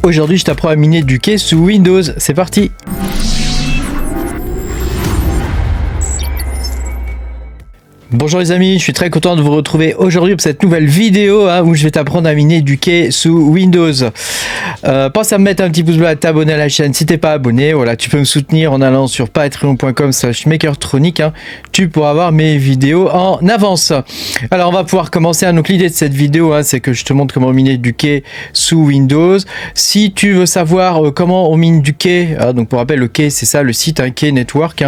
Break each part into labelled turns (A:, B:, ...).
A: Aujourd'hui, je t'apprends à miner du quai sous Windows. C'est parti! Bonjour les amis, je suis très content de vous retrouver aujourd'hui pour cette nouvelle vidéo où je vais t'apprendre à miner du quai sous Windows. Pense à me mettre un petit pouce bleu, à t'abonner à la chaîne si t'es pas abonné. Voilà, tu peux me soutenir en allant sur patreon.com/makertronic. Tu pourras voir mes vidéos en avance. Alors on va pouvoir commencer. Donc l'idée de cette vidéo, c'est que je te montre comment miner du quai sous Windows. Si tu veux savoir comment on mine du quai, donc pour rappel, le quai c'est ça, le site quai network.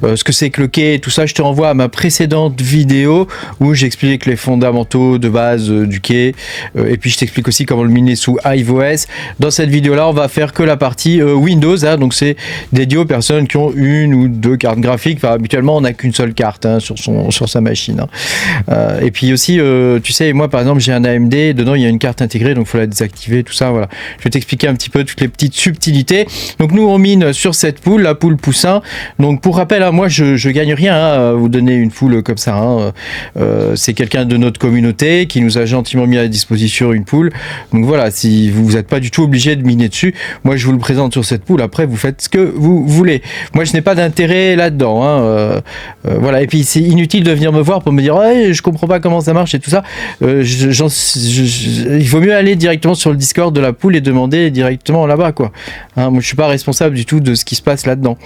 A: Ce que c'est que le quai, tout ça, je te renvoie à ma précédente vidéo où j'explique les fondamentaux de base du quai et puis je t'explique aussi comment le miner sous iOS. Dans cette vidéo là on va faire que la partie Windows, donc c'est dédié aux personnes qui ont une ou deux cartes graphiques. Enfin, habituellement on n'a qu'une seule carte sur sa machine, et puis aussi tu sais, moi par exemple j'ai un AMD, dedans il y a une carte intégrée donc il faut la désactiver, tout ça. Voilà, je vais t'expliquer un petit peu toutes les petites subtilités. Donc nous on mine sur cette poule, la poule poussin. Donc pour rappel, moi je gagne rien à vous donner une poule comme ça. C'est quelqu'un de notre communauté qui nous a gentiment mis à disposition une poule. Donc voilà, si vous n'êtes pas du tout obligé de miner dessus, moi je vous le présente sur cette poule. Après vous faites ce que vous voulez. Moi je n'ai pas d'intérêt là-dedans. Voilà, et puis c'est inutile de venir me voir pour me dire hey, je comprends pas comment ça marche et tout ça. Il vaut mieux aller directement sur le Discord de la poule et demander directement là-bas, quoi. Moi je suis pas responsable du tout de ce qui se passe là-dedans.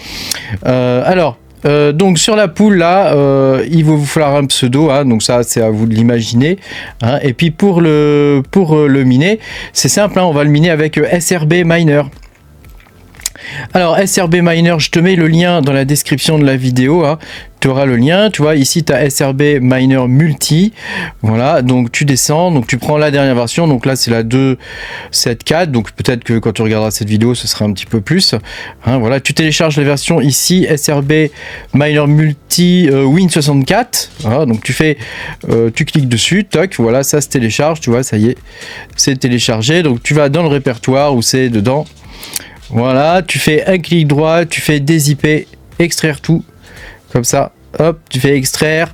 A: Donc sur la poule là, il va vous falloir un pseudo, donc ça c'est à vous de l'imaginer, et puis pour le miner, c'est simple, on va le miner avec SRB Miner. Alors SRB Miner, je te mets le lien dans la description de la vidéo, tu auras le lien, tu vois ici tu as SRB Miner Multi. Voilà, donc tu descends, donc tu prends la dernière version, donc là c'est la 2.7.4, donc peut-être que quand tu regarderas cette vidéo ce sera un petit peu plus, voilà, tu télécharges la version ici SRB Miner Multi Win64, voilà, donc tu cliques dessus, toc, voilà, ça se télécharge, tu vois, ça y est, c'est téléchargé. Donc tu vas dans le répertoire où c'est dedans. Voilà, tu fais un clic droit, tu fais dézipper, extraire tout, comme ça, hop, tu fais extraire.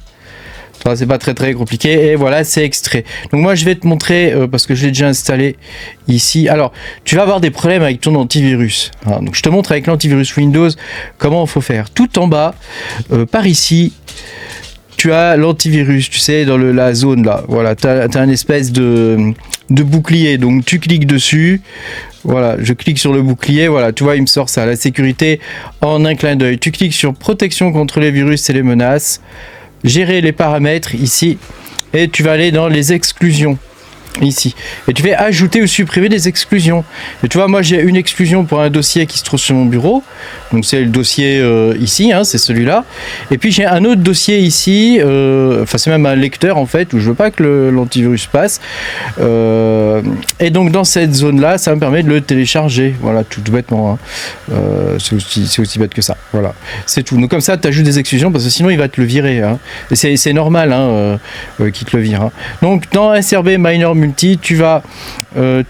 A: Enfin, c'est pas très compliqué, et voilà, c'est extrait. Donc moi je vais te montrer, parce que je l'ai déjà installé ici. Alors, tu vas avoir des problèmes avec ton antivirus. Donc je te montre avec l'antivirus Windows comment il faut faire. Tout en bas, par ici, tu as l'antivirus, tu sais, dans la zone là. Voilà, tu as un espèce de bouclier, donc tu cliques dessus. Voilà, je clique sur le bouclier, voilà, tu vois, il me sort ça, la sécurité en un clin d'œil. Tu cliques sur protection contre les virus et les menaces, gérer les paramètres ici, et tu vas aller dans les exclusions ici, et tu fais ajouter ou supprimer des exclusions. Et tu vois, moi j'ai une exclusion pour un dossier qui se trouve sur mon bureau, donc c'est le dossier ici, c'est celui-là. Et puis j'ai un autre dossier ici, enfin c'est même un lecteur en fait, où je veux pas que l'antivirus passe, et donc dans cette zone là ça me permet de le télécharger, voilà, tout bêtement, c'est aussi bête que ça, voilà, c'est tout. Donc comme ça tu ajoutes des exclusions, parce que sinon il va te le virer, et c'est normal qu'il te le vire. Donc dans SRB Miner Multi, tu vas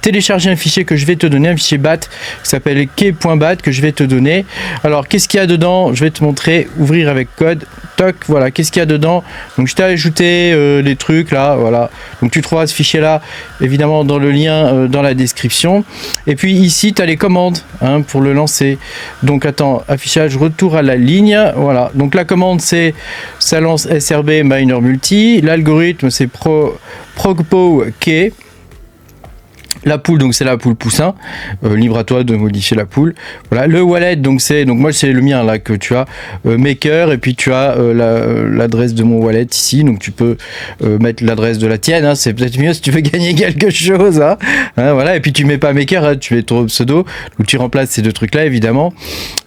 A: télécharger un fichier que je vais te donner, un fichier BAT qui s'appelle quai.bat, que je vais te donner. Alors qu'est-ce qu'il y a dedans? Je vais te montrer, ouvrir avec code, toc, voilà, qu'est-ce qu'il y a dedans. Donc je t'ai ajouté les trucs là, voilà, donc tu trouveras ce fichier là évidemment dans le lien dans la description. Et puis ici tu as les commandes pour le lancer. Donc attends, affichage, retour à la ligne, voilà, donc la commande c'est ça lance SRB Miner Multi, l'algorithme c'est Progpo quai. La poule, donc c'est la poule poussin, libre à toi de modifier la poule. Voilà, le wallet, donc moi c'est le mien là que tu as, maker, et puis tu as l'adresse de mon wallet ici, donc tu peux mettre l'adresse de la tienne, c'est peut-être mieux si tu veux gagner quelque chose, voilà, et puis tu mets pas maker, tu mets ton pseudo, donc tu remplaces ces deux trucs là évidemment.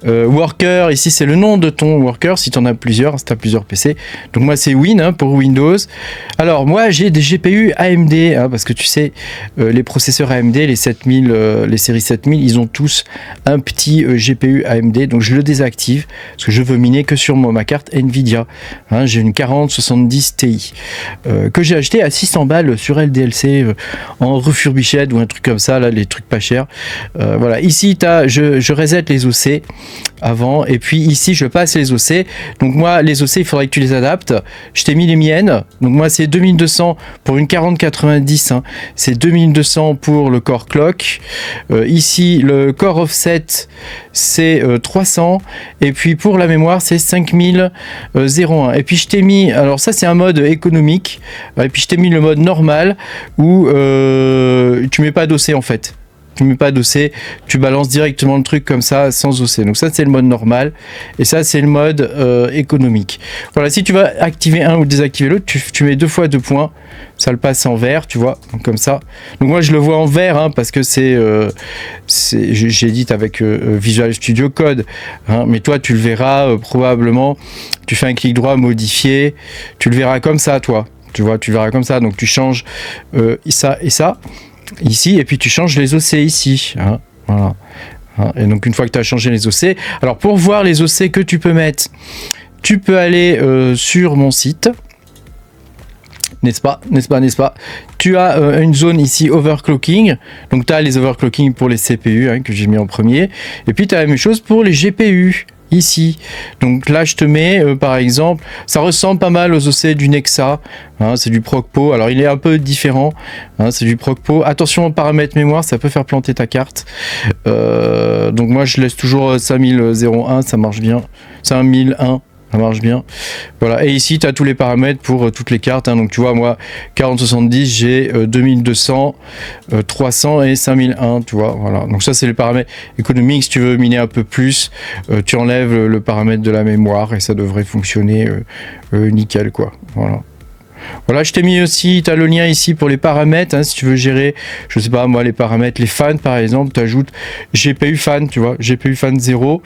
A: Worker, ici c'est le nom de ton worker si tu en as plusieurs, si tu as plusieurs PC. Donc moi c'est Win pour Windows. Alors moi j'ai des GPU AMD, parce que tu sais, les processeurs AMD, les 7000, les séries 7000, ils ont tous un petit GPU AMD, donc je le désactive parce que je veux miner que sur ma carte Nvidia. J'ai une 4070 Ti que j'ai acheté à 600 balles sur LDLC en refurbished ou un truc comme ça, là, les trucs pas chers. Voilà, ici je reset les OC avant, et puis ici je passe les OC. Donc moi les OC il faudrait que tu les adaptes. Je t'ai mis les miennes, donc moi c'est 2200 pour une 4090, c'est 2200 pour pour le core clock. Ici, le core offset, c'est 300. Et puis pour la mémoire, c'est 5001. Et puis je t'ai mis, alors ça c'est un mode économique. Et puis je t'ai mis le mode normal où tu mets pas d'OC en fait. Tu mets pas d'OC, tu balances directement le truc comme ça sans OC. Donc ça c'est le mode normal et ça c'est le mode économique. Voilà, si tu vas activer un ou désactiver l'autre, tu mets 2 fois 2 points, ça le passe en vert, tu vois, donc comme ça. Donc moi je le vois en vert hein, parce que j'édite avec Visual Studio Code, hein, mais toi tu le verras probablement. Tu fais un clic droit modifier, tu le verras comme ça, toi. Tu vois, tu le verras comme ça. Donc tu changes ça et ça. Ici, et puis tu changes les OC ici, hein, voilà. Et donc une fois que tu as changé les OC, alors pour voir les OC que tu peux mettre, tu peux aller sur mon site, n'est-ce pas, tu as une zone ici overclocking, donc tu as les overclocking pour les CPU hein, que j'ai mis en premier, et puis tu as la même chose pour les GPU ici. Donc là je te mets par exemple, ça ressemble pas mal aux OC du Nexa, hein, c'est du ProcPo, alors il est un peu différent, hein, c'est du ProcPo, attention aux paramètres mémoire, ça peut faire planter ta carte, donc moi je laisse toujours 5001, ça marche bien, 5001, ça marche bien. Voilà, et ici tu as tous les paramètres pour toutes les cartes, hein. Donc tu vois moi 4070 j'ai 2200, 300 et 5001, tu vois, voilà. Donc ça c'est les paramètres économiques. Si tu veux miner un peu plus, tu enlèves le paramètre de la mémoire et ça devrait fonctionner nickel quoi. Voilà, je t'ai mis aussi, tu as le lien ici pour les paramètres, hein, si tu veux gérer, je sais pas moi, les paramètres, les fans par exemple, tu ajoutes GPU fan, tu vois, GPU fan 0.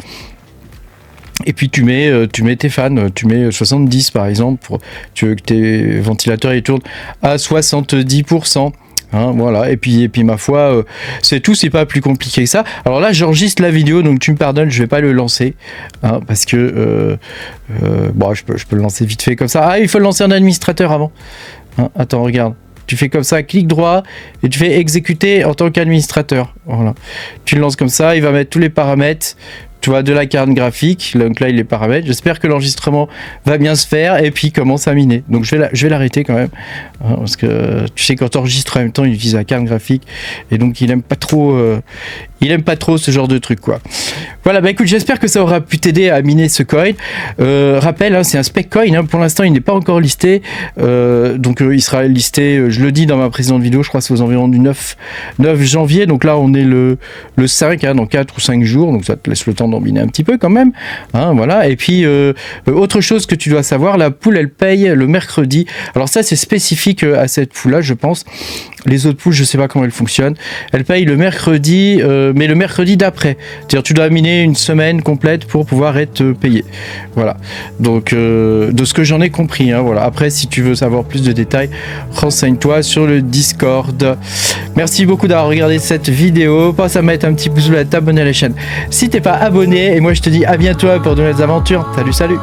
A: Et puis tu mets tes fans, tu mets 70 par exemple, tu veux que tes ventilateurs ils tournent à 70%. Hein, voilà, et puis ma foi, c'est tout, c'est pas plus compliqué que ça. Alors là, j'enregistre la vidéo, donc tu me pardonnes, je vais pas le lancer, hein, parce que bon, je peux le lancer vite fait comme ça. Ah, il faut le lancer en administrateur avant. Hein, attends, regarde. Tu fais comme ça, clic droit, et tu fais exécuter en tant qu'administrateur. Voilà. Tu le lances comme ça, il va mettre tous les paramètres. Tu vois, de la carte graphique, donc là il les paramètres. J'espère que l'enregistrement va bien se faire et puis commence à miner. Donc je vais l'arrêter quand même, hein, parce que tu sais quand tu enregistres en même temps il utilise la carte graphique et donc il aime pas trop ce genre de truc quoi. Voilà, bah écoute, j'espère que ça aura pu t'aider à miner ce coin. Rappel, hein, c'est un spec coin, hein, pour l'instant il n'est pas encore listé, donc il sera listé, je le dis dans ma précédente vidéo, je crois que c'est aux environs du 9 janvier, donc là on est le 5, hein, dans 4 ou 5 jours, donc ça te laisse le temps d'embiner un petit peu quand même, hein, voilà. Et puis autre chose que tu dois savoir, la pool elle paye le mercredi. Alors ça c'est spécifique à cette pool là je pense, les autres pools je sais pas comment elles fonctionnent, elle paye le mercredi, mais le mercredi d'après, c'est-à-dire tu dois miner une semaine complète pour pouvoir être payé, voilà. Donc de ce que j'en ai compris, hein, voilà. Après si tu veux savoir plus de détails, renseigne-toi sur le Discord. Merci beaucoup d'avoir regardé cette vidéo, pense à mettre un petit pouce bleu, à t'abonner à la chaîne si t'es pas abonné, et moi je te dis à bientôt pour de nouvelles aventures. Salut.